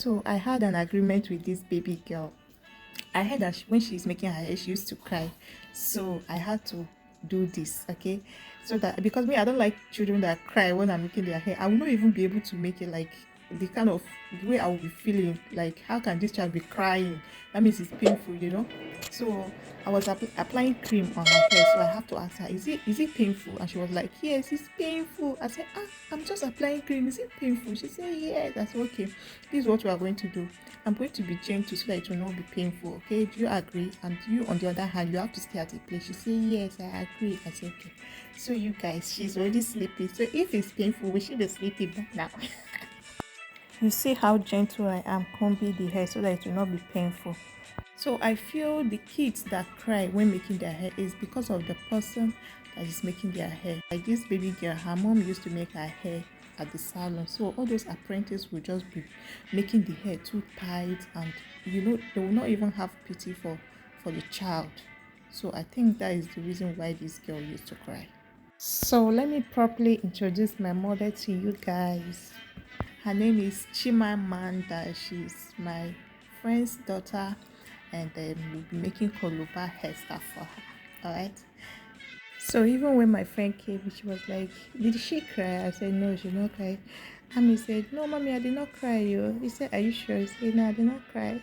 So I had an agreement with this baby girl. I heard that when she's making her hair, she used to cry. So I had to do this, okay? So that, because me, I don't like children that cry when I'm making their hair. I will not even be able to make it like the kind of the way I will be feeling. Like, how can this child be crying? That means it's painful, you know? So I was applying cream on her hair. So I have to ask her, is it painful? And she was like, yes, it's painful. I said, I'm just applying cream. Is it painful? She said, yes. I said, okay, this is what we are going to do. I'm going to be gentle so that it will not be painful, okay? Do you agree? And you, on the other hand, you have to stay at a place. She said, yes, I agree. I said, okay. So you guys, she's already sleepy. So if it's painful, we should be sleeping by now. You see how gentle I am combing the hair so that it will not be painful. So I feel the kids that cry when making their hair is because of the person that is making their hair. Like this baby girl, her mom used to make her hair at the salon. So all those apprentices will just be making the hair too tight, and you know, they will not even have pity for the child. So I think that is the reason why this girl used to cry. So let me properly introduce my mother to you guys. Her name is Chimamanda. She's my friend's daughter, and we'll be making Koroba hairstyle for her. Alright. So even when my friend came, she was like, did she cry? I said, no, she did not cry. Ami said, no, mommy, I did not cry. He said, are you sure? I said, no, I did not cry.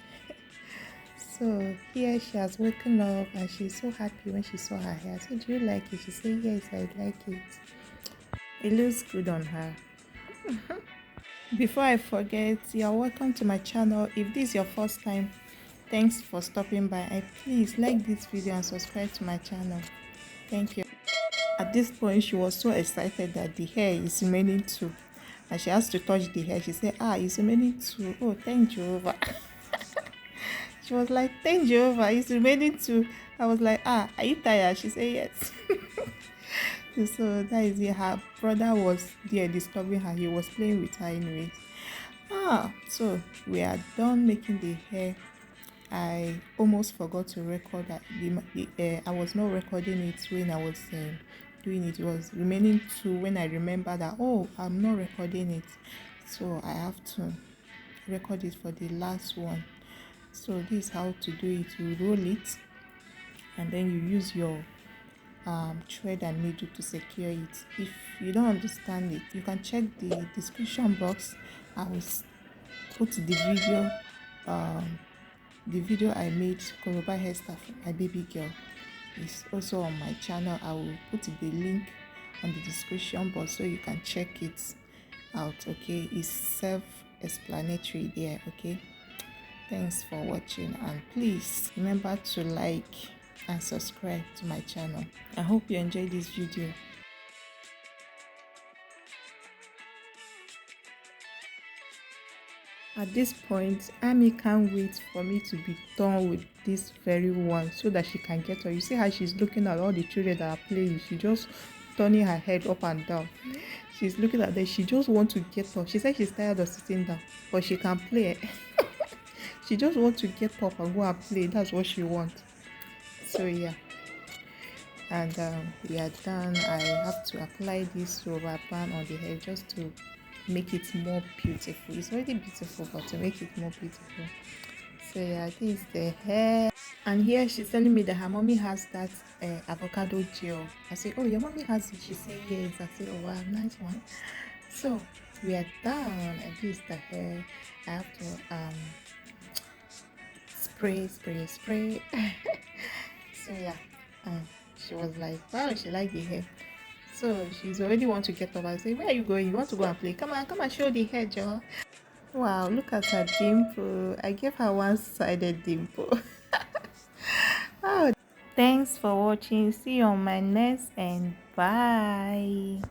So here she has woken up and she's so happy when she saw her hair. I said, do you like it? She said, yes, I like it. It looks good on her. Before I forget, you're welcome to my channel. If this is your first time, thanks for stopping by, and please like this video and subscribe to my channel. Thank you. At this point, she was so excited that the hair is remaining two, and she has to touch the hair. She said, it's remaining two. Oh, thank Jehovah. She was like, thank Jehovah, it's remaining two. I was like, are you tired? She said, yes. So that is it. Her brother was there disturbing her. He was playing with her anyways. So we are done making the hair. I almost forgot to record that I was not recording it when I was doing it. It was remaining two when I remember that, I'm not recording it, so I have to record it for the last one. So this is how to do it. You roll it, and then you use your thread and needle to secure it. If you don't understand it, you can check the description box. I will put the video I made Koroba hairstyle for my baby girl. It's also on my channel. I will put the link on the description box so you can check it out. Okay, it's self-explanatory there. Okay, thanks for watching, and please remember to like and subscribe to my channel. I hope you enjoyed this video. At this point, Ami can't wait for me to be done with this very one so that she can get her. You see how she's looking at all the children that are playing. She just turning her head up and down. She's looking at them. She just wants to get up. She said she's tired of sitting down, but she can play. She just wants to get up and go and play. That's what she wants. So yeah, and we are done. I have to apply this rubber band on the hair just to make it more beautiful. It's already beautiful, but to make it more beautiful. So yeah, this is the hair. And here she's telling me that her mommy has that avocado gel. I say, oh, your mommy has it? She said yes. I say, oh wow, nice one. So we are done, and this is the hair. I have to spray. So yeah, she was like, wow, she liked the hair. So she's already want to get up. I say, where are you going? You want to go and play? Come on, show the hair, Joe. Wow, look at her dimple. I gave her one-sided dimple. Oh, thanks for watching. See you on my next, and bye.